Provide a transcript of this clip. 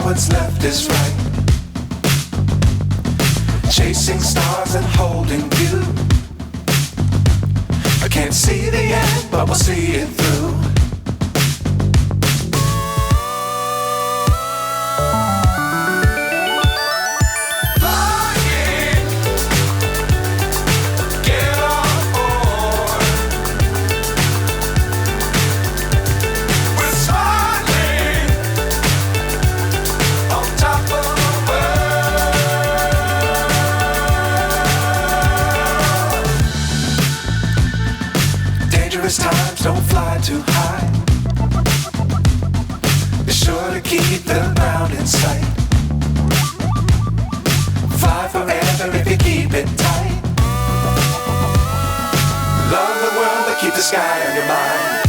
what's left is right. Chasing stars and holding you. I can't see the end, but we'll see it through. Times don't fly too high. Be sure to keep the ground in sight. Fly forever if you keep it tight. Love the world but keep the sky on your mind.